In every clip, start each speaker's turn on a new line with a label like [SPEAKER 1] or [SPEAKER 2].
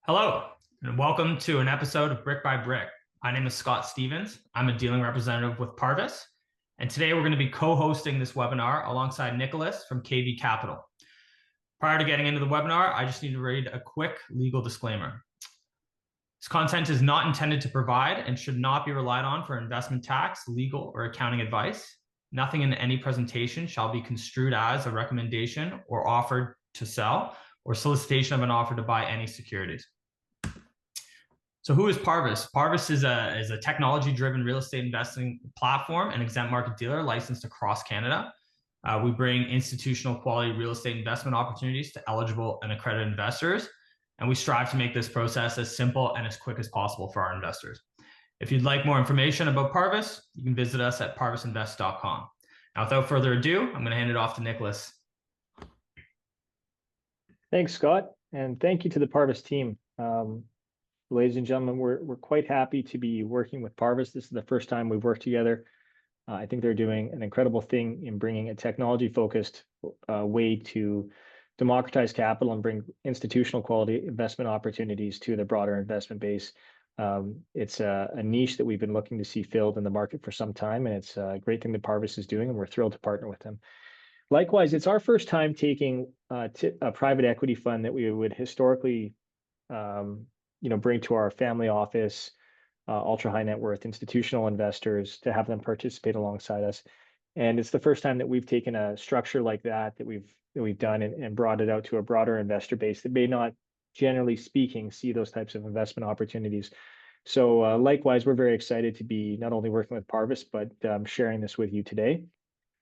[SPEAKER 1] Hello, and welcome to an episode of Brick by Brick. My name is Scott Stevens. I'm a dealing representative with Parvis, and today we're going to be co-hosting this webinar alongside Nicholas from KV Capital. Prior to getting into the webinar, I just need to read a quick legal disclaimer. This content is not intended to provide and should not be relied on for investment tax, legal, or accounting advice. Nothing in any presentation shall be construed as a recommendation or offer to sell or solicitation of an offer to buy any securities. So who is Parvis? Parvis is a technology-driven real estate investing platform and exempt market dealer licensed across Canada. We bring institutional quality real estate investment opportunities to eligible and accredited investors, and we strive to make this process as simple and as quick as possible for our investors. If you'd like more information about Parvis, you can visit us at parvisinvest.com. Now, without further ado, I'm going to hand it off to Nicholas.
[SPEAKER 2] Thanks, Scott, and thank you to the Parvis team. Ladies and gentlemen, we're quite happy to be working with Parvis. This is the first time we've worked together. I think they're doing an incredible thing in bringing a technology-focused way to democratize capital and bring institutional quality investment opportunities to the broader investment base. It's a niche that we've been looking to see filled in the market for some time, and it's a great thing that Parvis is doing, and we're thrilled to partner with them. Likewise, it's our first time taking a private equity fund that we would historically bring to our family office, ultra high net worth institutional investors to have them participate alongside us. And it's the first time that we've taken a structure like that we've done and brought it out to a broader investor base that may not, generally speaking, see those types of investment opportunities. So likewise, we're very excited to be not only working with Parvis, but sharing this with you today.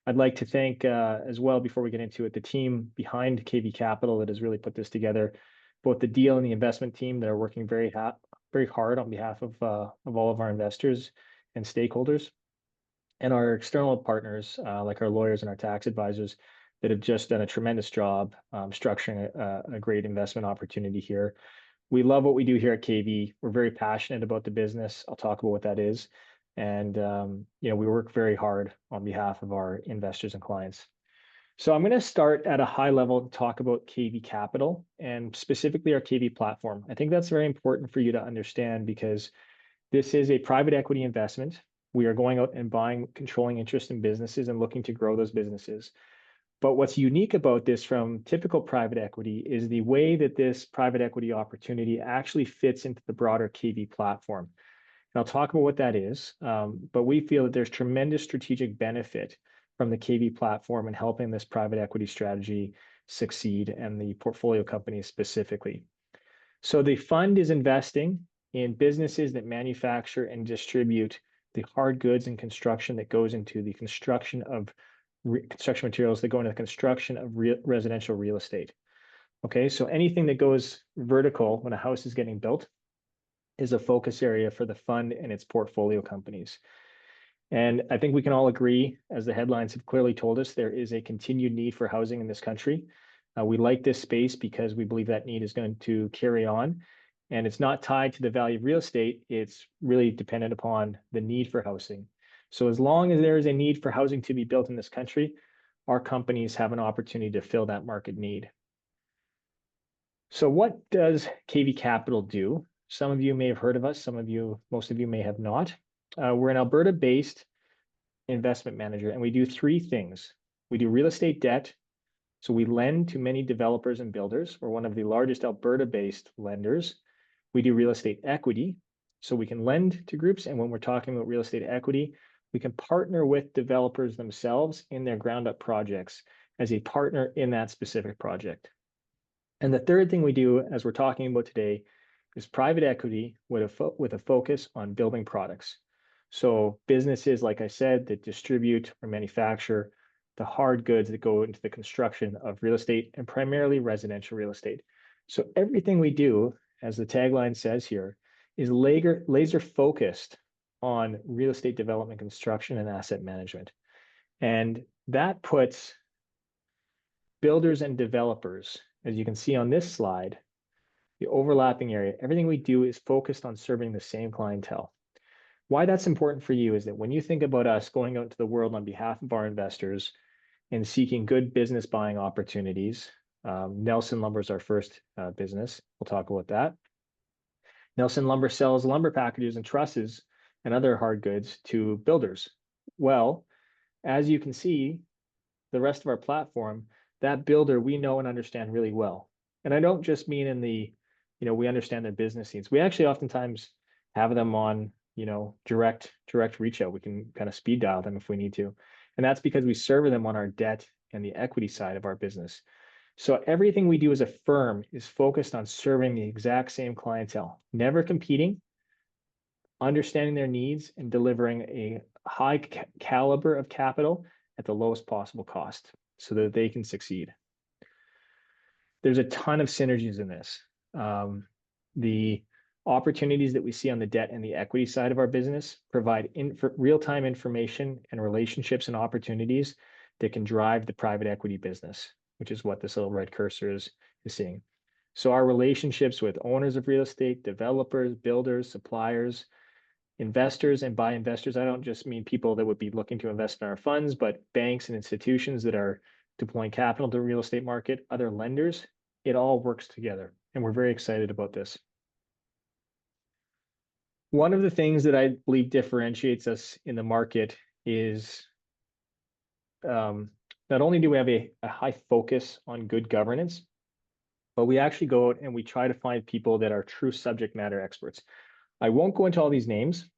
[SPEAKER 2] I'd like to thank as well, before we get into it, the team behind KV Capital that has really put this together, both the deal and the investment team that are working very hard on behalf of all of our investors and stakeholders, and our external partners like our lawyers and our tax advisors that have just done a tremendous job structuring a great investment opportunity here. We love what we do here at KV. We're very passionate about the business. I'll talk about what that is. And we work very hard on behalf of our investors and clients. So I'm going to start at a high level to talk about KV Capital and specifically our KV platform. I think that's very important for you to understand because this is a private equity investment. We are going out and buying controlling interest in businesses and looking to grow those businesses. But what's unique about this from typical private equity is the way that this private equity opportunity actually fits into the broader KV platform. And I'll talk about what that is, but we feel that there's tremendous strategic benefit from the KV platform and helping this private equity strategy succeed and the portfolio companies specifically. So the fund is investing in businesses that manufacture and distribute the hard goods and construction that goes into the construction of construction materials that go into the construction of residential real estate. Okay, so anything that goes vertical when a house is getting built is a focus area for the fund and its portfolio companies. And I think we can all agree, as the headlines have clearly told us, there is a continued need for housing in this country. We like this space because we believe that need is going to carry on. And it's not tied to the value of real estate. It's really dependent upon the need for housing. So as long as there is a need for housing to be built in this country, our companies have an opportunity to fill that market need. So what does KV Capital do? Some of you may have heard of us. Most of you may have not. We're an Alberta-based investment manager, and we do three things. We do real estate debt. So we lend to many developers and builders. We're one of the largest Alberta-based lenders. We do real estate equity. So we can lend to groups. And when we're talking about real estate equity, we can partner with developers themselves in their ground-up projects as a partner in that specific project. And the third thing we do, as we're talking about today, is private equity with a focus on building products. So businesses, like I said, that distribute or manufacture the hard goods that go into the construction of real estate and primarily residential real estate. So everything we do, as the tagline says here, is laser focused on real estate development, construction, and asset management. And that puts builders and developers, as you can see on this slide, the overlapping area, everything we do is focused on serving the same clientele. Why that's important for you is that when you think about us going out into the world on behalf of our investors and seeking good business buying opportunities, Nelson Lumber is our first business. We'll talk about that. Nelson Lumber sells lumber packages and trusses and other hard goods to builders. Well, as you can see, the rest of our platform, that builder we know and understand really well. And I don't just mean in the, we understand their business needs. We actually oftentimes have them on, direct reach out. We can kind of speed dial them if we need to. And that's because we serve them on our debt and the equity side of our business. So everything we do as a firm is focused on serving the exact same clientele, never competing, understanding their needs, and delivering a high caliber of capital at the lowest possible cost so that they can succeed. There's a ton of synergies in this. The opportunities that we see on the debt and the equity side of our business provide real-time information and relationships and opportunities that can drive the private equity business, which is what this little red cursor is seeing. So our relationships with owners of real estate, developers, builders, suppliers, investors, and by investors, I don't just mean people that would be looking to invest in our funds, but banks and institutions that are deploying capital to the real estate market, other lenders, it all works together. And we're very excited about this. One of the things that I believe differentiates us in the market is not only do we have a high focus on good governance, but we actually go out and we try to find people that are true subject matter experts. I won't go into all these names.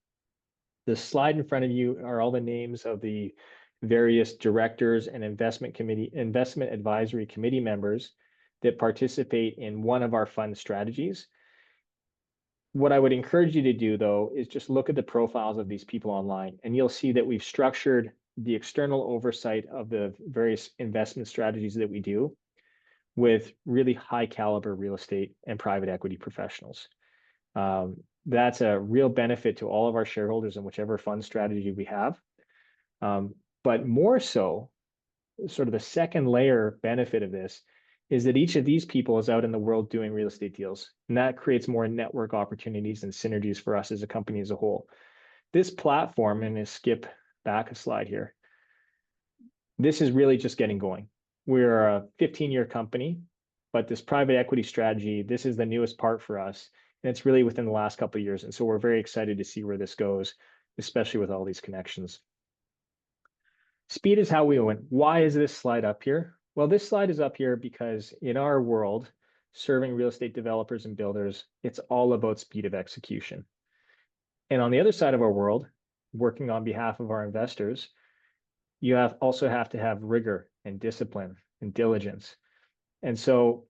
[SPEAKER 2] The slide in front of you are all the names of the various directors and investment advisory committee members that participate in one of our fund strategies. What I would encourage you to do, though, is just look at the profiles of these people online, and you'll see that we've structured the external oversight of the various investment strategies that we do with really high caliber real estate and private equity professionals. That's a real benefit to all of our shareholders in whichever fund strategy we have. But more so, sort of the second layer benefit of this is that each of these people is out in the world doing real estate deals, and that creates more network opportunities and synergies for us as a company as a whole. This platform, and skip back a slide here, this is really just getting going. We're a 15-year company, but this private equity strategy, this is the newest part for us, and it's really within the last couple of years. And so we're very excited to see where this goes, especially with all these connections. Speed is how we win. Why is this slide up here? Well, this slide is up here because in our world, serving real estate developers and builders, it's all about speed of execution. And on the other side of our world, working on behalf of our investors, you also have to have rigor and discipline and diligence. And so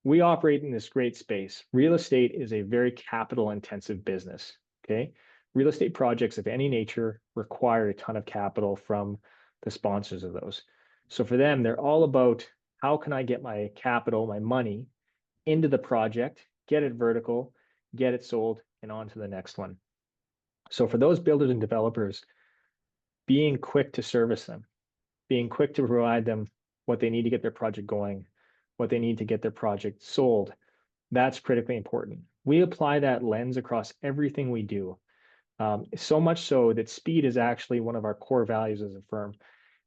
[SPEAKER 2] we operate in this great space. Real estate is a very capital intensive business, okay? Real estate projects of any nature require a ton of capital from the sponsors of those. So for them, they're all about how can I get my capital, my money into the project, get it vertical, get it sold, and on to the next one. So for those builders and developers, being quick to service them, being quick to provide them what they need to get their project going, what they need to get their project sold, that's critically important. We apply that lens across everything we do. So much so that speed is actually one of our core values as a firm.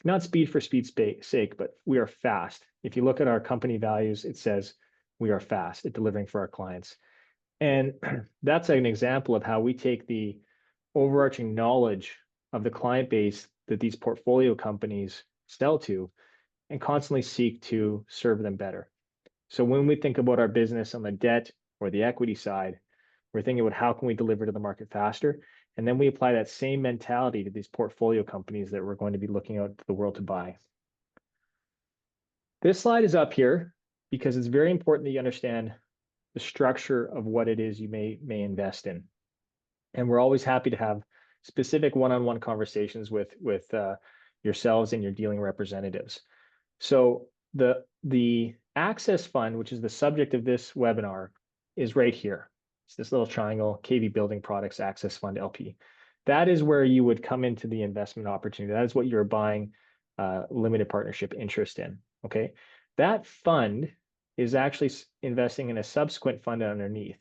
[SPEAKER 2] Not speed for speed's sake, but we are fast. If you look at our company values, it says we are fast at delivering for our clients. And that's an example of how we take the overarching knowledge of the client base that these portfolio companies sell to and constantly seek to serve them better. So when we think about our business on the debt or the equity side, we're thinking about how can we deliver to the market faster? And then we apply that same mentality to these portfolio companies that we're going to be looking out to the world to buy. This slide is up here because it's very important that you understand the structure of what it is you may invest in. And we're always happy to have specific one-on-one conversations with yourselves and your dealing representatives. So the Access Fund, which is the subject of this webinar, is right here. It's this little triangle, KV Building Products Access Fund LP. That is where you would come into the investment opportunity. That is what you're buying limited partnership interest in, okay? That fund is actually investing in a subsequent fund underneath,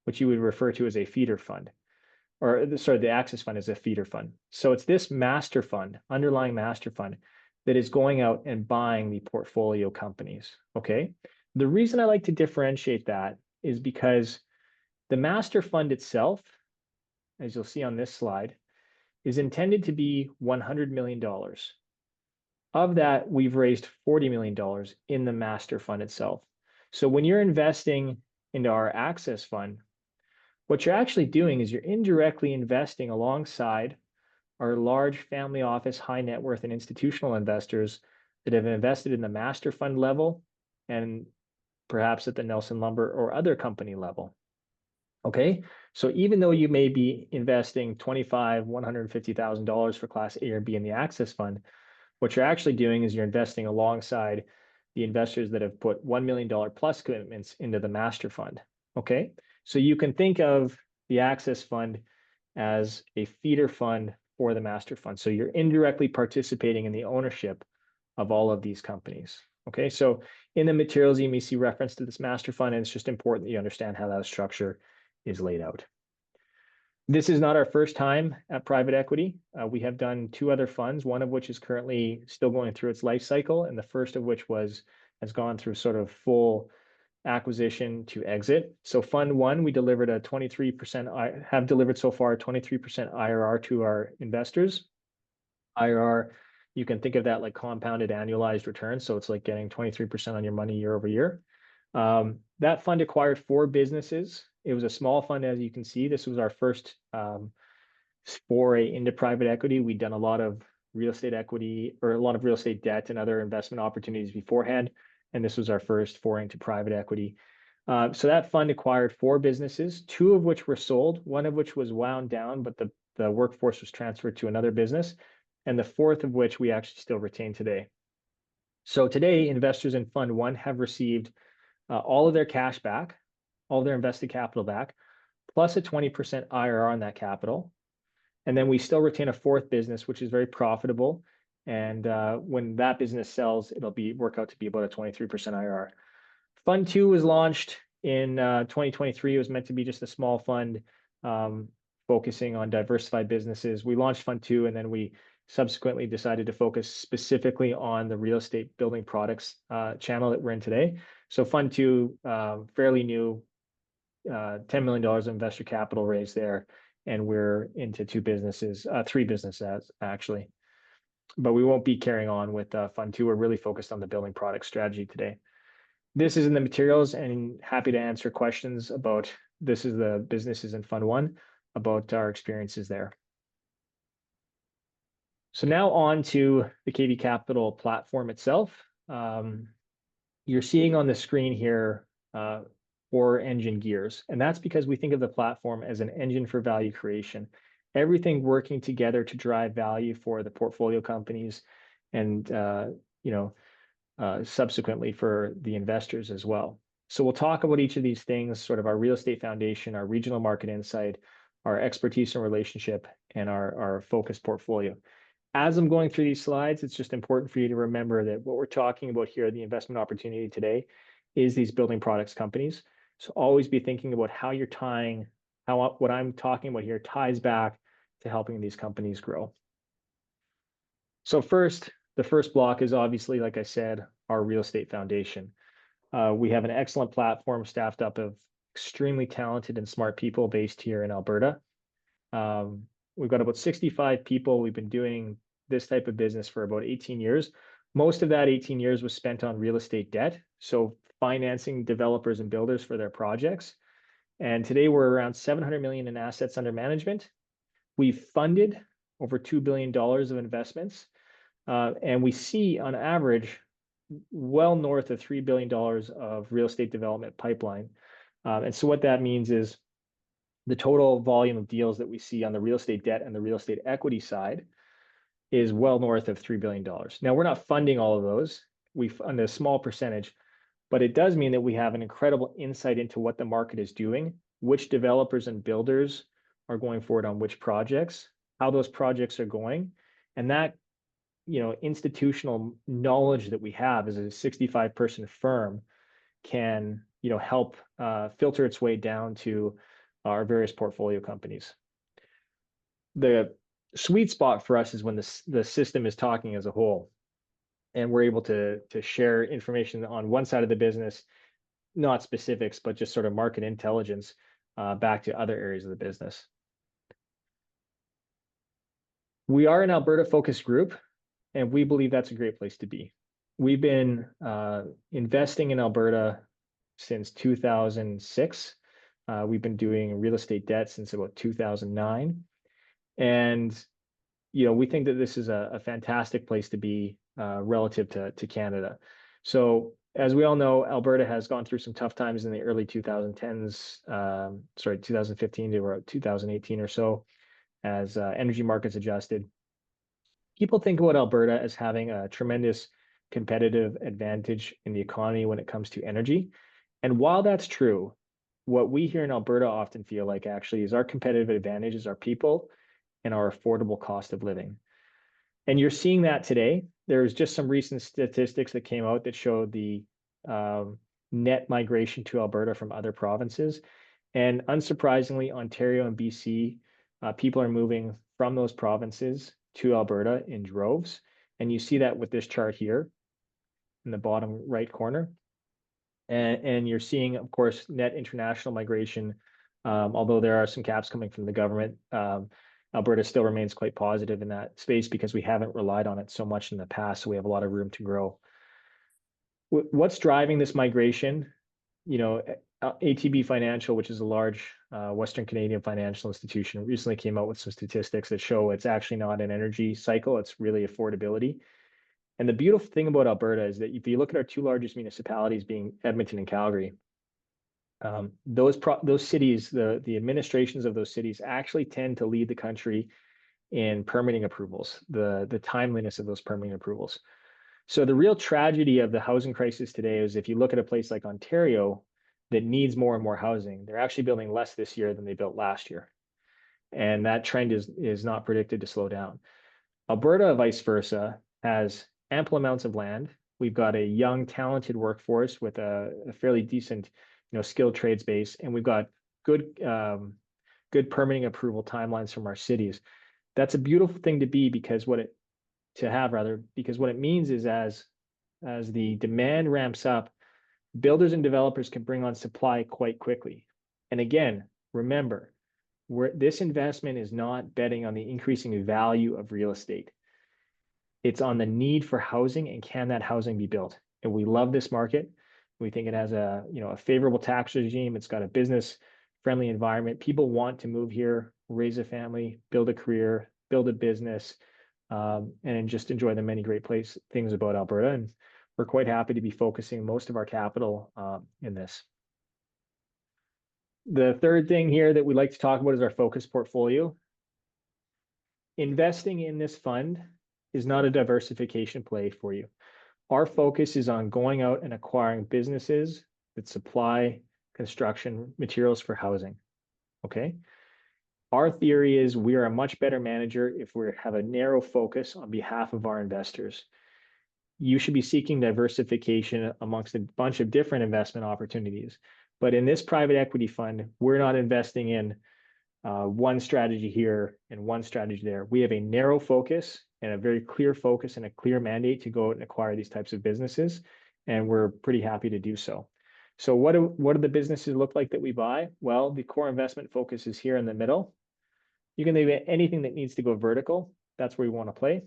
[SPEAKER 2] which you would refer to as a feeder fund. Or sorry, the Access Fund is a feeder fund. So it's this master fund, underlying master fund, that is going out and buying the portfolio companies, okay? The reason I like to differentiate that is because The master fund itself, as you'll see on this slide, is intended to be $100 million. Of that, we've raised $40 million in the master fund itself. So when you're investing into our access fund, what you're actually doing is you're indirectly investing alongside our large family office, high net worth, and institutional investors that have invested in the master fund level and perhaps at the Nelson Lumber or other company level. Okay, so even though you may be investing $25,000, $150,000 for Class A or B in the access fund, what you're actually doing is you're investing alongside the investors that have put $1 million plus commitments into the master fund. Okay, so you can think of the access fund as a feeder fund for the master fund. So you're indirectly participating in the ownership of all of these companies. Okay, so in the materials, you may see reference to this master fund, and it's just important that you understand how that structure is laid out. This is not our first time at private equity. We have done 2 other funds, one of which is currently still going through its life cycle, and the first of which has gone through sort of full acquisition to exit. So Fund 1, we delivered a 23%, have delivered so far a 23% IRR to our investors. IRR, you can think of that like compounded annualized return. So it's like getting 23% on your money year over year. That fund acquired 4 businesses. It was a small fund, as you can see. This was our first foray into private equity. We'd done a lot of real estate equity or a lot of real estate debt and other investment opportunities beforehand. And this was our first foray into private equity. So that fund acquired 4 businesses, 2 of which were sold, one of which was wound down, but the workforce was transferred to another business, and the 4th of which we actually still retain today. So today, investors in Fund 1 have received all of their cash back, all of their invested capital back, plus a 20% IRR on that capital. And then we still retain a 4th business, which is very profitable. And when that business sells, it'll work out to be about a 23% IRR. Fund 2 was launched in 2023. It was meant to be just a small fund focusing on diversified businesses. We launched Fund 2, and then we subsequently decided to focus specifically on the real estate building products channel that we're in today. So Fund 2, fairly new, $10 million of investor capital raised there, and we're into 3 businesses actually. But we won't be carrying on with Fund 2. We're really focused on the building product strategy today. This is in the materials, and happy to answer questions about this is the businesses in Fund 1, about our experiences there. So now on to the KV Capital platform itself. You're seeing on the screen here 4 engine gears, and that's because we think of the platform as an engine for value creation. Everything working together to drive value for the portfolio companies and subsequently for the investors as well. So we'll talk about each of these things, sort of our real estate foundation, our regional market insight, our expertise and relationship, and our focused portfolio. As I'm going through these slides, it's just important for you to remember that what we're talking about here, the investment opportunity today, is these building products companies. So always be thinking about how you're tying, how what I'm talking about here ties back to helping these companies grow. So first, the first block is obviously, like I said, our real estate foundation. We have an excellent platform staffed up of extremely talented and smart people based here in Alberta. We've got about 65 people. We've been doing this type of business for about 18 years. Most of that 18 years was spent on real estate debt, so financing developers and builders for their projects. And today we're around 700 million in assets under management. We've funded over $2 billion of investments. And we see on average well north of $3 billion of real estate development pipeline. And so what that means is the total volume of deals that we see on the real estate debt and the real estate equity side is well north of $3 billion. Now, we're not funding all of those. We fund a small percentage, but it does mean that we have an incredible insight into what the market is doing, which developers and builders are going forward on which projects, how those projects are going. And that institutional knowledge that we have as a 65-person firm can help filter its way down to our various portfolio companies. The sweet spot for us is when the system is talking as a whole, and we're able to share information on one side of the business, not specifics, but just sort of market intelligence back to other areas of the business. We are an Alberta focused group, and we believe that's a great place to be. We've been investing in Alberta since 2006. We've been doing real estate debt since about 2009. And, we think that this is a fantastic place to be relative to Canada. So as we all know, Alberta has gone through some tough times in the early 2010s, 2015 to about 2018 or so, as energy markets adjusted. People think about Alberta as having a tremendous competitive advantage in the economy when it comes to energy. And while that's true, what we here in Alberta often feel like actually is our competitive advantage is our people and our affordable cost of living. And you're seeing that today. There's just some recent statistics that came out that showed the net migration to Alberta from other provinces. And unsurprisingly, Ontario and BC, people are moving from those provinces to Alberta in droves. And you see that with this chart here in the bottom right corner. And you're seeing, of course, net international migration, although there are some caps coming from the government. Alberta still remains quite positive in that space because we haven't relied on it so much in the past. So we have a lot of room to grow. What's driving this migration? ATB Financial, which is a large Western Canadian financial institution, recently came out with some statistics that show it's actually not an energy cycle, it's really affordability. And the beautiful thing about Alberta is that if you look at our two largest municipalities being Edmonton and Calgary, those cities, the administrations of those cities actually tend to lead the country in permitting approvals, the timeliness of those permitting approvals. So the real tragedy of the housing crisis today is if you look at a place like Ontario that needs more and more housing, they're actually building less this year than they built last year. And that trend is not predicted to slow down. Alberta, vice versa, has ample amounts of land. We've got a young, talented workforce with a fairly decent, skilled trades base, and we've got good permitting approval timelines from our cities. That's a beautiful thing to be because what it means is as the demand ramps up, builders and developers can bring on supply quite quickly. And again, remember, this investment is not betting on the increasing value of real estate. It's on the need for housing and can that housing be built? And we love this market. We think it has a favorable tax regime. It's got a business friendly environment. People want to move here, raise a family, build a career, build a business, and just enjoy the many great things about Alberta. And we're quite happy to be focusing most of our capital in this. The third thing here that we like to talk about is our focus portfolio. Investing in this fund is not a diversification play for you. Our focus is on going out and acquiring businesses that supply construction materials for housing. Okay. Our theory is we are a much better manager if we have a narrow focus on behalf of our investors. You should be seeking diversification amongst a bunch of different investment opportunities. But in this private equity fund, we're not investing in one strategy here and one strategy there. We have a narrow focus and a very clear focus and a clear mandate to go out and acquire these types of businesses. And we're pretty happy to do so. So what do the businesses look like that we buy? Well, the core investment focus is here in the middle. You can think of anything that needs to go vertical. That's where we want to play.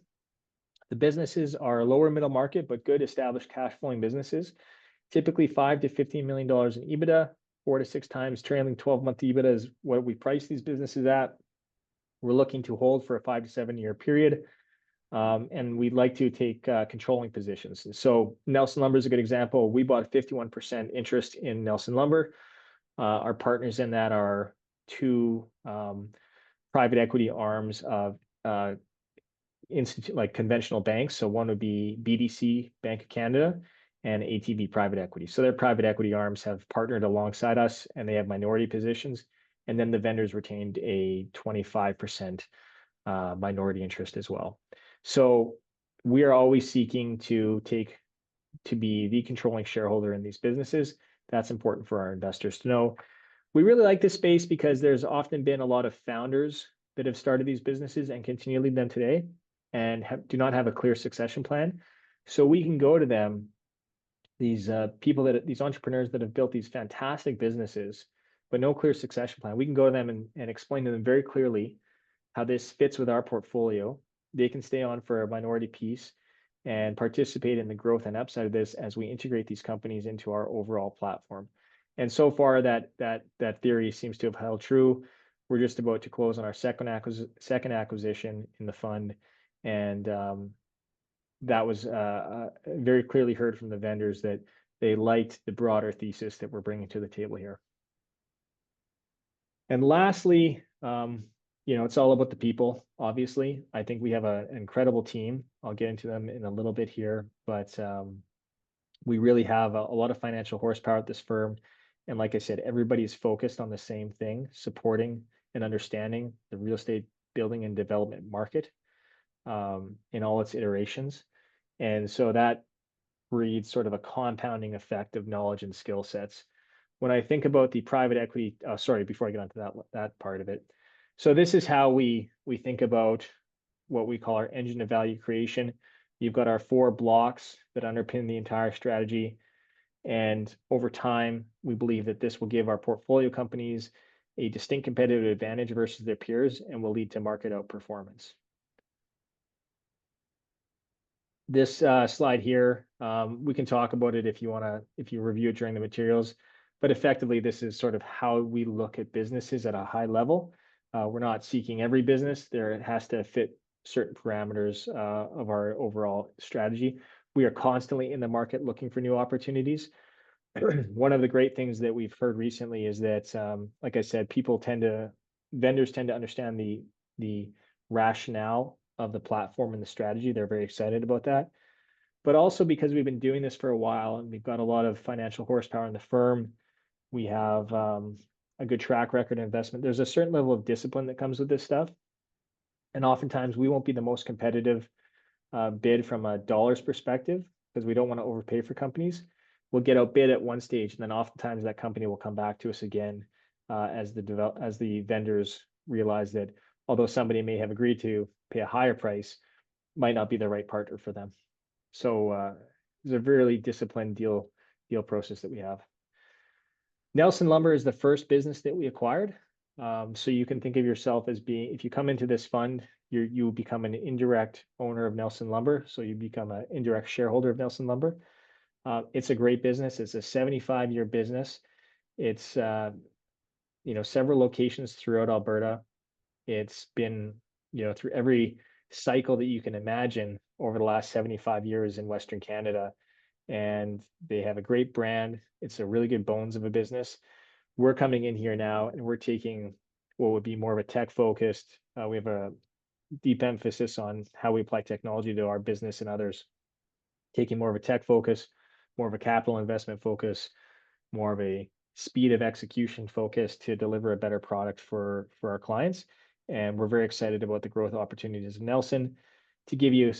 [SPEAKER 2] The businesses are lower middle market, but good established cash flowing businesses. Typically $5 to $15 million in EBITDA, 4 to 6 times trailing 12-month EBITDA is what we price these businesses at. We're looking to hold for a 5 to 7 year period. And we'd like to take controlling positions. So Nelson Lumber is a good example. We bought 51% interest in Nelson Lumber. Our partners in that are two private equity arms of like conventional banks. So one would be BDC, Bank of Canada, and ATB Private Equity. So their private equity arms have partnered alongside us and they have minority positions. And then the vendors retained a 25% minority interest as well. So we are always seeking to be the controlling shareholder in these businesses. That's important for our investors to know. We really like this space because there's often been a lot of founders that have started these businesses and continue to lead them today and do not have a clear succession plan. So we can go to them, these entrepreneurs that have built these fantastic businesses but no clear succession plan. We can go to them and explain to them very clearly how this fits with our portfolio. They can stay on for a minority piece and participate in the growth and upside of this as we integrate these companies into our overall platform. And so far, that theory seems to have held true. We're just about to close on our second acquisition in the fund, and that was very clearly heard from the vendors that they liked the broader thesis that we're bringing to the table here. And lastly, it's all about the people, obviously. I think we have an incredible team. I'll get into them in a little bit here, but we really have a lot of financial horsepower at this firm. And like I said, everybody's focused on the same thing, supporting and understanding the real estate building and development market in all its iterations. And so that breeds sort of a compounding effect of knowledge and skill sets. When I think about the private equity, sorry, before I get onto that part of it. So this is how we think about what we call our engine of value creation. You've got our 4 blocks that underpin the entire strategy. And over time, we believe that this will give our portfolio companies a distinct competitive advantage versus their peers and will lead to market outperformance. This slide here, we can talk about it if you review it during the materials, but effectively this is sort of how we look at businesses at a high level. We're not seeking every business. There has to fit certain parameters of our overall strategy. We are constantly in the market looking for new opportunities. One of the great things that we've heard recently is that, like I said, vendors tend to understand the rationale of the platform and the strategy. They're very excited about that. But also because we've been doing this for a while and we've got a lot of financial horsepower in the firm, we have a good track record of investment. There's a certain level of discipline that comes with this stuff. And oftentimes we won't be the most competitive bid from a dollars perspective because we don't want to overpay for companies. We'll get outbid at one stage, and then oftentimes that company will come back to us again as the vendors realize that although somebody may have agreed to pay a higher price, might not be the right partner for them. So it's a really disciplined deal process that we have. Nelson Lumber is the first business that we acquired. So you can think of yourself as being, if you come into this fund, you become an indirect owner of Nelson Lumber. So you become an indirect shareholder of Nelson Lumber. It's a great business. It's a 75-year business. It's several locations throughout Alberta. It's been through every cycle that you can imagine over the last 75 years in Western Canada, and they have a great brand. It's a really good bones of a business. We're coming in here now and we're taking what would be more of a tech focused. We have a deep emphasis on how we apply technology to our business and others, taking more of a tech focus, more of a capital investment focus, more of a speed of execution focus to deliver a better product for our clients. And we're very excited about the growth opportunities of Nelson. To give you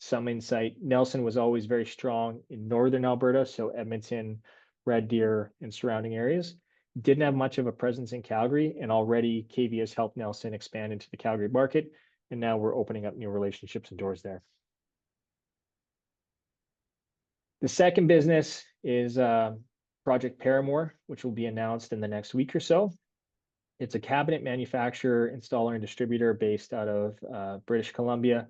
[SPEAKER 2] some insight, Nelson was always very strong in northern Alberta, so Edmonton, Red Deer, and surrounding areas. Didn't have much of a presence in Calgary, and already KV has helped Nelson expand into the Calgary market, and now we're opening up new relationships and doors there. The second business is Project Paramore, which will be announced in the next week or so. It's a cabinet manufacturer, installer, and distributor based out of British Columbia.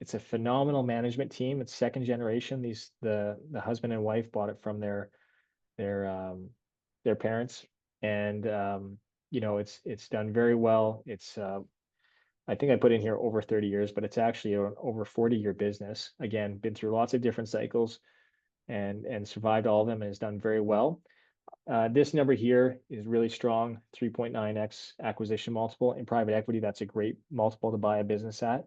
[SPEAKER 2] It's a phenomenal management team. It's second generation. The husband and wife bought it from their parents, and it's done very well. It's I think I put in here over 30 years, but it's actually an over 40-year business. Again, been through lots of different cycles and survived all of them and has done very well. This number here is really strong, 3.9x acquisition multiple. In private equity, that's a great multiple to buy a business at.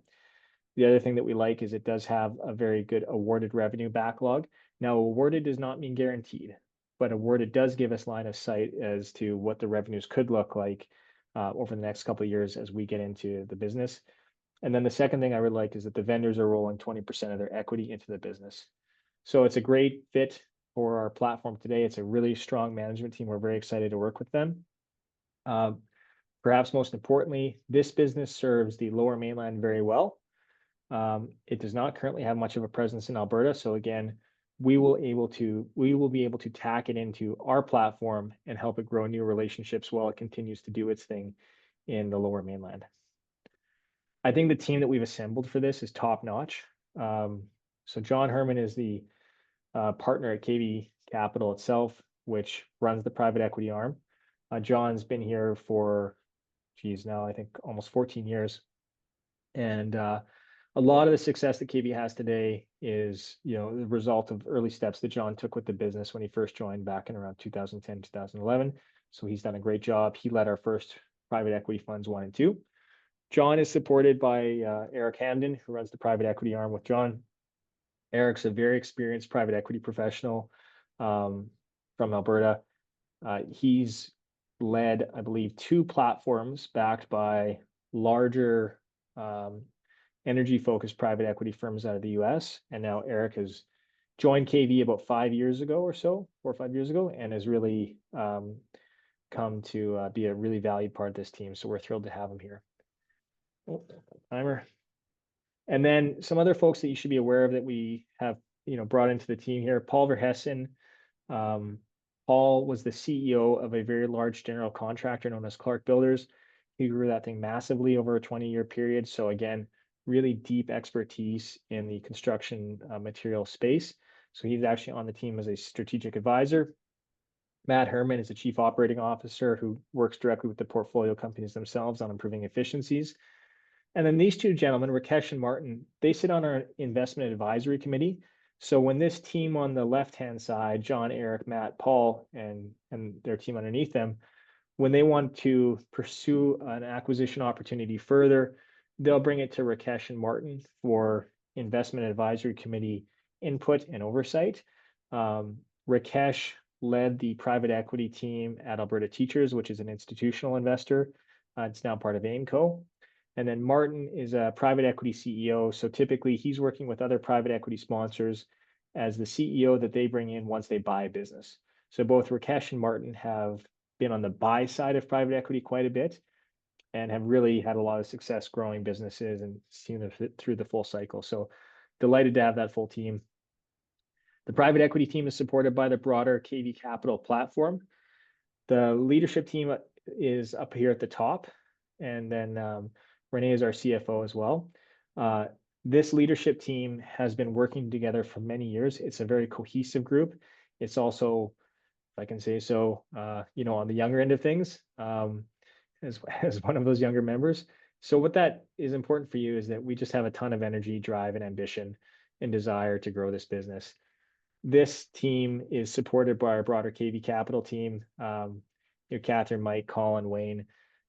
[SPEAKER 2] The other thing that we like is it does have a very good awarded revenue backlog. Now, awarded does not mean guaranteed, but awarded does give us line of sight as to what the revenues could look like over the next couple of years as we get into the business. And then the second thing I would like is that the vendors are rolling 20% of their equity into the business. So it's a great fit for our platform today. It's a really strong management team. We're very excited to work with them. Perhaps most importantly, this business serves the Lower Mainland very well. It does not currently have much of a presence in Alberta. So again, we will be able to tack it into our platform and help it grow new relationships while it continues to do its thing in the Lower Mainland. I think the team that we've assembled for this is top notch. So John Herman is the partner at KV Capital itself, which runs the private equity arm. John's been here for, now I think almost 14 years. And a lot of the success that KV has today is, the result of early steps that John took with the business when he first joined back in around 2010, 2011. So he's done a great job. He led our first private equity funds 1 and 2. John is supported by Eric Hamden, who runs the private equity arm with John. Eric's a very experienced private equity professional from Alberta. He's led, I believe, 2 platforms backed by larger energy-focused private equity firms out of the US. And now Eric has joined KV about 5 years ago or so, 4 or 5 years ago, and has really come to be a really valued part of this team. So we're thrilled to have him here. Oh, timer. And then some other folks that you should be aware of that we have, brought into the team here. Paul Verhessen. Paul was the CEO of a very large general contractor known as Clark Builders. He grew that thing massively over a 20-year period. So again, really deep expertise in the construction material space. So he's actually on the team as a strategic advisor. Matt Herman is the chief operating officer who works directly with the portfolio companies themselves on improving efficiencies. And then these 2 gentlemen, Rakesh and Martin, they sit on our investment advisory committee. So when this team on the left-hand side, John, Eric, Matt, Paul, and their team underneath them, when they want to pursue an acquisition opportunity further, they'll bring it to Rakesh and Martin for investment advisory committee input and oversight. Rakesh led the private equity team at Alberta Teachers, which is an institutional investor. It's now part of AIMCO. And then Martin is a private equity CEO. So typically he's working with other private equity sponsors as the CEO that they bring in once they buy a business. So both Rakesh and Martin have been on the buy side of private equity quite a bit and have really had a lot of success growing businesses and seen them through the full cycle. So delighted to have that full team. The private equity team is supported by the broader KV Capital platform. The leadership team is up here at the top. And then Renee is our CFO as well. This leadership team has been working together for many years. It's a very cohesive group. It's also, if I can say so, on the younger end of things, as one of those younger members. So what that is important for you is that we just have a ton of energy, drive, and ambition and desire to grow this business. This team is supported by our broader KV Capital team, Catherine, Mike, Colin, Wayne,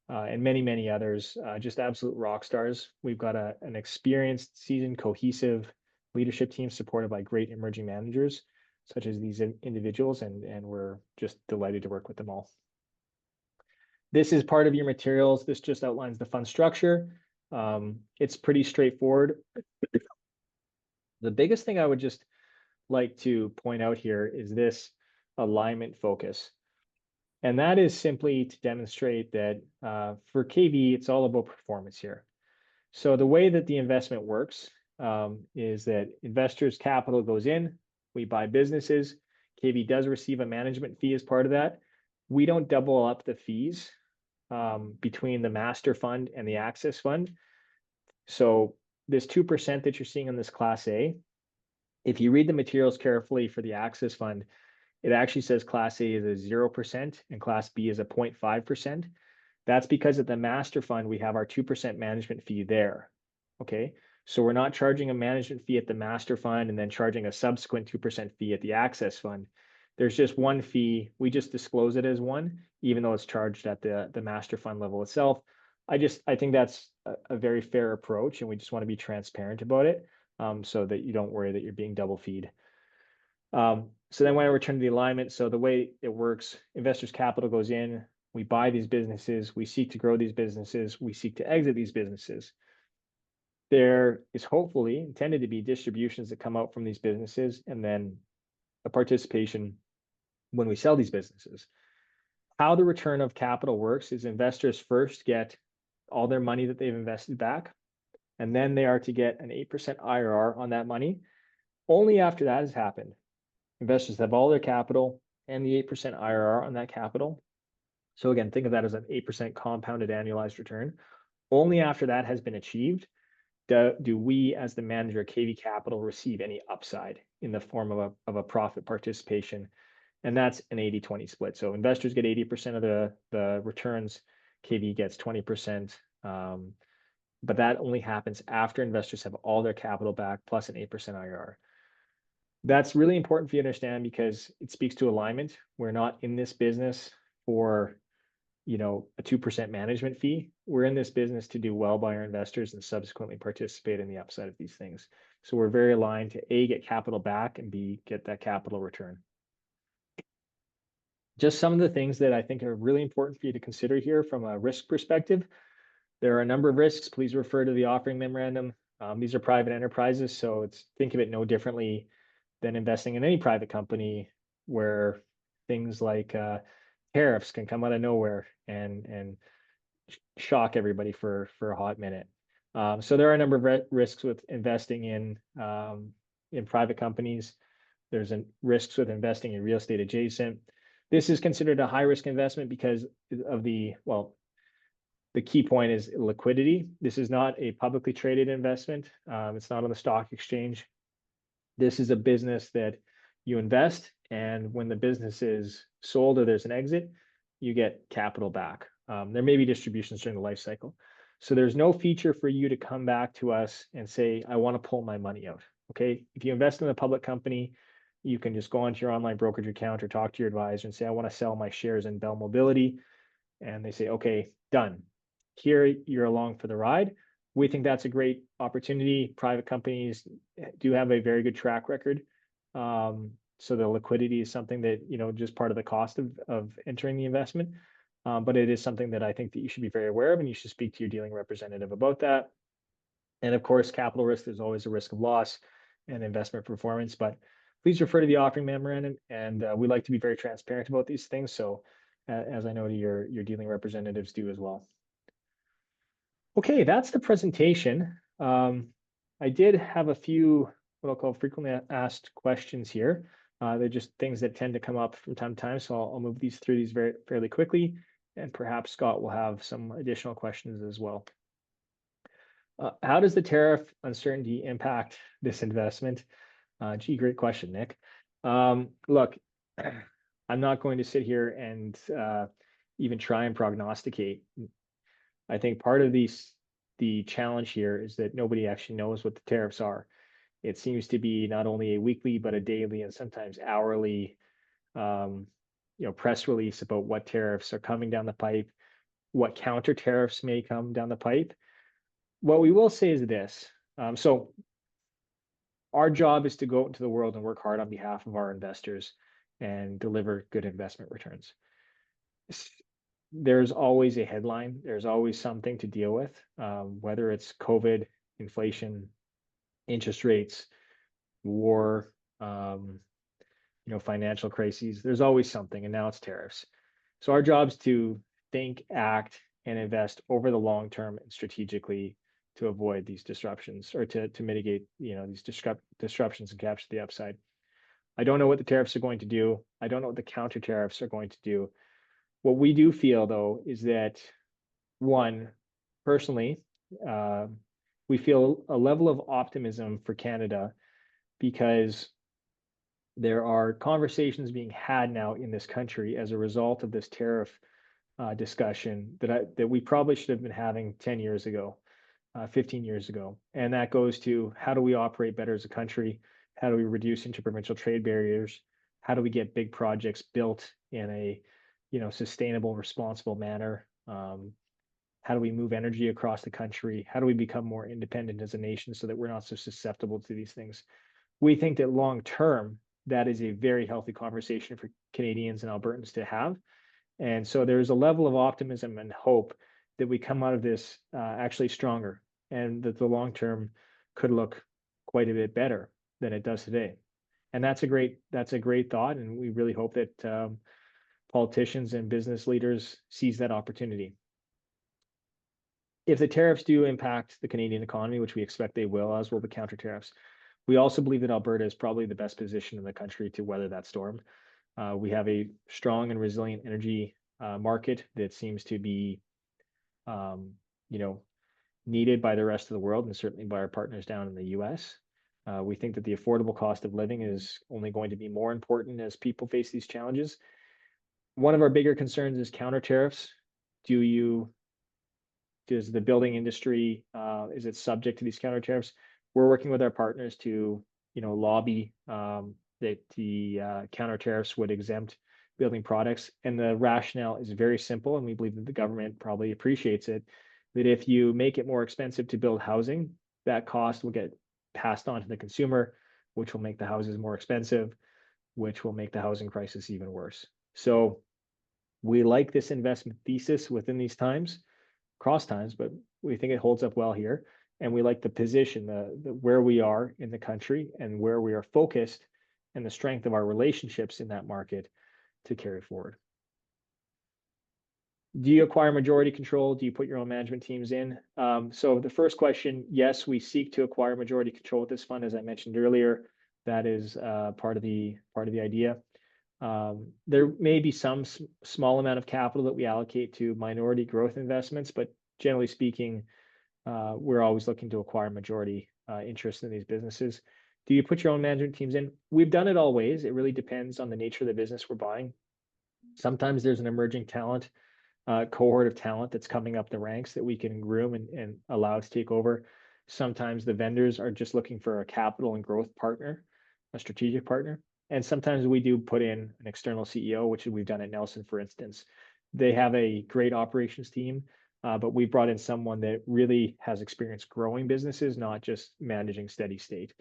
[SPEAKER 2] and many, many others, just absolute rock stars. We've got an experienced, seasoned, cohesive leadership team supported by great emerging managers, such as these individuals, and we're just delighted to work with them all. This is part of your materials. This just outlines the fund structure. It's pretty straightforward. The biggest thing I would just like to point out here is this alignment focus. And that is simply to demonstrate that for KV, it's all about performance here. So the way that the investment works is that investors' capital goes in, we buy businesses. KV does receive a management fee as part of that. We don't double up the fees between the master fund and the access fund. So this 2% that you're seeing in this Class A, if you read the materials carefully for the access fund, it actually says Class A is a 0% and Class B is a 0.5%. That's because at the master fund, we have our 2% management fee there. Okay, so we're not charging a management fee at the master fund and then charging a subsequent 2% fee at the access fund. There's just one fee. We just disclose it as one, even though it's charged at the master fund level itself. I think that's a very fair approach, and we just want to be transparent about it so that you don't worry that you're being double feed. So then when I return to the alignment, so the way it works, investors' capital goes in, we buy these businesses, we seek to grow these businesses, we seek to exit these businesses. There is hopefully intended to be distributions that come out from these businesses and then a participation when we sell these businesses. How the return of capital works is investors first get all their money that they've invested back, and then they are to get an 8% IRR on that money. Only after that has happened investors have all their capital and the 8% IRR on that capital. So again, think of that as an 8% compounded annualized return. Only after that has been achieved do we, as the manager at KV Capital, receive any upside in the form of a profit participation. And that's an 80-20 split. So investors get 80% of the returns, KV gets 20%. But that only happens after investors have all their capital back plus an 8% IRR. That's really important for you to understand because it speaks to alignment. We're not in this business for a 2% management fee. We're in this business to do well by our investors and subsequently participate in the upside of these things. So we're very aligned to A, get capital back, and B, get that capital return. Just some of the things that I think are really important for you to consider here from a risk perspective. There are a number of risks. Please refer to the offering memorandum. These are private enterprises, so think of it no differently than investing in any private company where things like tariffs can come out of nowhere and shock everybody for a hot minute. So there are a number of risks with investing in private companies. There's risks with investing in real estate adjacent. This is considered a high risk investment because of the key point is liquidity. This is not a publicly traded investment. It's not on the stock exchange. This is a business that you invest, and when the business is sold or there's an exit, you get capital back. There may be distributions during the life cycle. So there's no feature for you to come back to us and say, I want to pull my money out. Okay. If you invest in a public company, you can just go onto your online brokerage account or talk to your advisor and say, I want to sell my shares in Bell Mobility. And they say, okay, done. Here, you're along for the ride. We think that's a great opportunity. Private companies do have a very good track record. So the liquidity is something that, just part of the cost of entering the investment. But it is something that I think that you should be very aware of, and you should speak to your dealing representative about that. And of course, capital risk, there's always a risk of loss and investment performance, but please refer to the offering memorandum. And we like to be very transparent about these things. So as I know your dealing representatives do as well. Okay, that's the presentation. I did have a few what I'll call frequently asked questions here. They're just things that tend to come up from time to time. So I'll move through these fairly quickly, and perhaps Scott will have some additional questions as well. How does the tariff uncertainty impact this investment? Gee, great question, Nick. Look, I'm not going to sit here and even try and prognosticate. I think part of the challenge here is that nobody actually knows what the tariffs are. It seems to be not only a weekly, but a daily and sometimes hourly press release about what tariffs are coming down the pipe, what counter tariffs may come down the pipe. What we will say is this. So our job is to go out into the world and work hard on behalf of our investors and deliver good investment returns. There's always a headline. There's always something to deal with, whether it's COVID, inflation, interest rates, war, financial crises. There's always something, and now it's tariffs. So our job is to think, act, and invest over the long term and strategically to avoid these disruptions or to mitigate these disruptions and capture the upside. I don't know what the tariffs are going to do. I don't know what the counter tariffs are going to do. What we do feel, though, is that, one, personally, we feel a level of optimism for Canada because there are conversations being had now in this country as a result of this tariff discussion that we probably should have been having 10 years ago, 15 years ago. And that goes to how do we operate better as a country? How do we reduce interprovincial trade barriers? How do we get big projects built in a sustainable, responsible manner? How do we move energy across the country? How do we become more independent as a nation so that we're not so susceptible to these things? We think that long term, that is a very healthy conversation for Canadians and Albertans to have. And so there's a level of optimism and hope that we come out of this actually stronger, and that the long term could look quite a bit better than it does today. And that's a great thought. And we really hope that politicians and business leaders seize that opportunity. If the tariffs do impact the Canadian economy, which we expect they will, as will the counter tariffs, We also believe that Alberta is probably the best position in the country to weather that storm. We have a strong and resilient energy market that seems to be, you know, needed by the rest of the world and certainly by our partners down in the US. We think that the affordable cost of living is only going to be more important as people face these challenges. One of our bigger concerns is counter tariffs. Does the building industry, is it subject to these counter tariffs? We're working with our partners to, lobby that the counter tariffs would exempt building products. And the rationale is very simple, and we believe that the government probably appreciates it, that if you make it more expensive to build housing, that cost will get passed on to the consumer, which will make the houses more expensive, which will make the housing crisis even worse. So we like this investment thesis within these times, cross times, but we think it holds up well here. And we like the position, the where we are in the country and where we are focused and the strength of our relationships in that market to carry forward. Do you acquire majority control? Do you put your own management teams in? So the first question, yes, we seek to acquire majority control with this fund, as I mentioned earlier. That is part of the idea. There may be some small amount of capital that we allocate to minority growth investments, but generally speaking, we're always looking to acquire majority interest in these businesses. Do you put your own management teams in? We've done it all ways. It really depends on the nature of the business we're buying. Sometimes there's an emerging talent, cohort of talent that's coming up the ranks that we can groom and allow to take over. Sometimes the vendors are just looking for a capital and growth partner, a strategic partner. And sometimes we do put in an external CEO, which we've done at Nelson, for instance. They have a great operations team, but we brought in someone that really has experience growing businesses, not just managing steady state.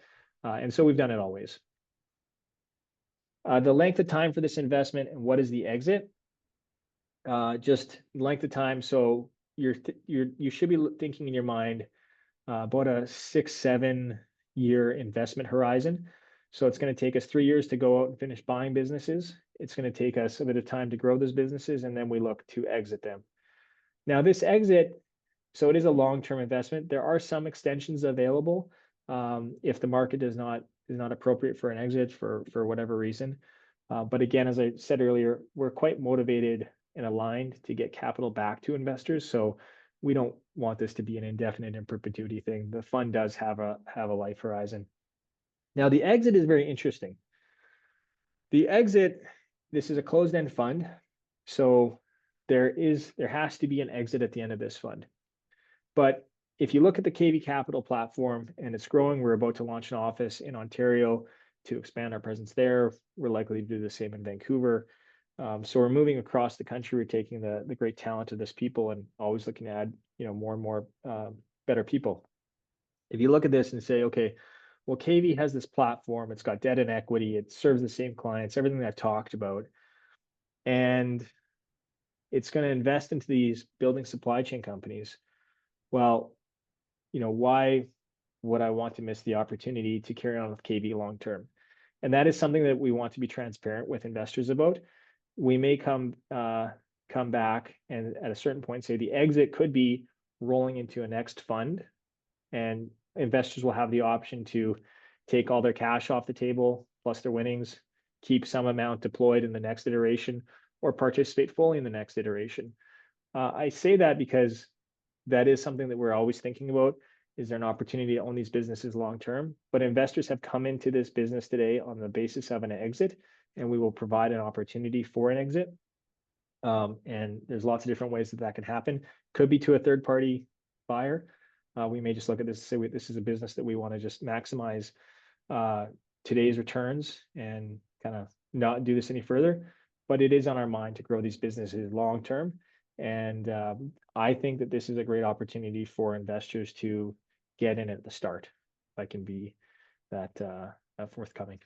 [SPEAKER 2] And so we've done it always. The length of time for this investment and what is the exit? Just length of time. So you should be thinking in your mind about a 6-7 year investment horizon. So it's going to take us 3 years to go out and finish buying businesses. It's going to take us a bit of time to grow those businesses, and then we look to exit them. Now, this exit, so it is a long-term investment. There are some extensions available if the market is not appropriate for an exit for whatever reason. But again, as I said earlier, we're quite motivated and aligned to get capital back to investors. So we don't want this to be an indefinite in perpetuity thing. The fund does have a life horizon. Now, the exit is very interesting. The exit, this is a closed-end fund. So there has to be an exit at the end of this fund. But if you look at the KV Capital platform and it's growing, we're about to launch an office in Ontario to expand our presence there. We're likely to do the same in Vancouver. So we're moving across the country. We're taking the great talent of this people and always looking to add, more and more better people. If you look at this and say, okay, well, KV has this platform. It's got debt and equity. It serves the same clients, everything that I've talked about. And it's going to invest into these building supply chain companies. Well, why would I want to miss the opportunity to carry on with KV long term? And that is something that we want to be transparent with investors about. We may come back and at a certain point say the exit could be rolling into a next fund, and investors will have the option to take all their cash off the table plus their winnings, keep some amount deployed in the next iteration, or participate fully in the next iteration. I say that because that is something that we're always thinking about. Is there an opportunity to own these businesses long term? But investors have come into this business today on the basis of an exit, and we will provide an opportunity for an exit. And there's lots of different ways that can happen. Could be to a third party buyer. We may just look at this and say, this is a business that we want to just maximize today's returns and kind of not do this any further. But it is on our mind to grow these businesses long term. And I think that this is a great opportunity for investors to get in at the start. If I can be that forthcoming.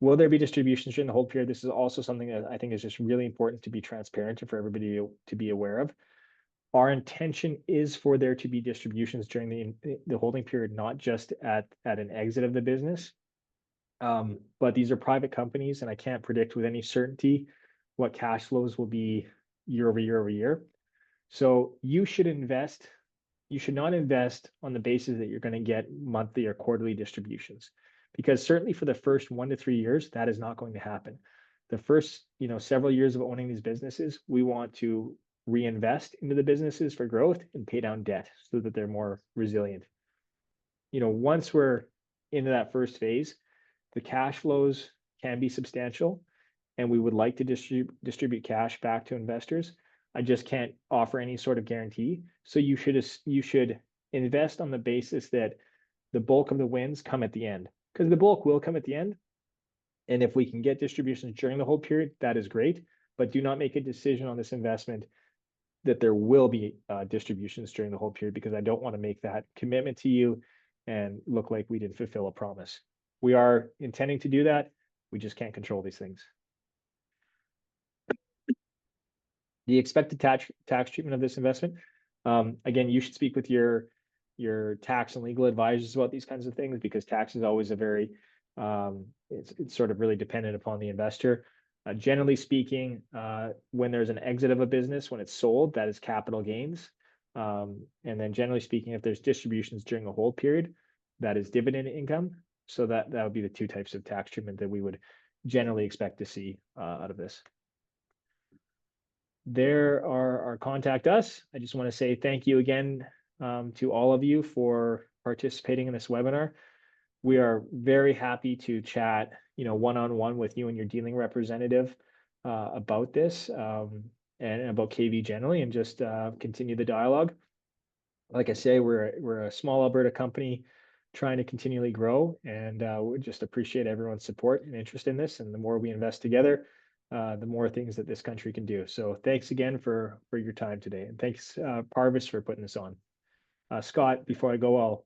[SPEAKER 2] Will there be distributions during the hold period? This is also something that I think is just really important to be transparent and for everybody to be aware of. Our intention is for there to be distributions during the holding period, not just at an exit of the business. But these are private companies, and I can't predict with any certainty what cash flows will be year over year over year. So you should invest you should not invest on the basis that you're going to get monthly or quarterly distributions, because certainly for the first 1 to 3 years, that is not going to happen. The first, several years of owning these businesses, we want to reinvest into the businesses for growth and pay down debt so that they're more resilient. Once we're into that first phase, the cash flows can be substantial, and we would like to distribute cash back to investors. I just can't offer any sort of guarantee. So you should invest on the basis that the bulk of the wins come at the end, because the bulk will come at the end. And if we can get distributions during the whole period, that is great. But do not make a decision on this investment that there will be distributions during the whole period, because I don't want to make that commitment to you and look like we didn't fulfill a promise. We are intending to do that. We just can't control these things. The expected tax treatment of this investment. Again, you should speak with your tax and legal advisors about these kinds of things, because tax is always a very it's sort of really dependent upon the investor. Generally speaking, when there's an exit of a business, when it's sold, that is capital gains. And then generally speaking, if there's distributions during the hold period, that is dividend income. So that would be the two types of tax treatment that we would generally expect to see out of this. There are our contact us. I just want to say thank you again to all of you for participating in this webinar. We are very happy to chat, one-on-one with you and your dealing representative about this and about KV generally, and just continue the dialogue. Like I say, we're a small Alberta company trying to continually grow, and we just appreciate everyone's support and interest in this. And the more we invest together, the more things that this country can do. So thanks again for your time today, and thanks Parvis for putting this on. Scott, before I go, I'll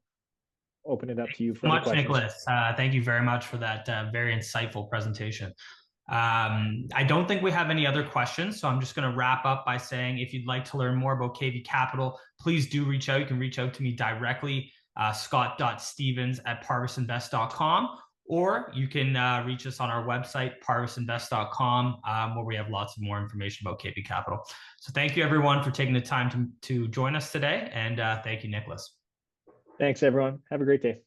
[SPEAKER 2] open it up to you for any questions.
[SPEAKER 1] Nicholas. Thank you very much for that very insightful presentation. I don't think we have any other questions, so I'm just going to wrap up by saying, if you'd like to learn more about KV Capital, please do reach out. You can reach out to me directly, scott.stevens@parvisinvest.com, or you can reach us on our website, parvisinvest.com, where we have lots of more information about KV Capital. So thank you, everyone, for taking the time to join us today, and thank you, Nicholas.
[SPEAKER 2] Thanks, everyone. Have a great day.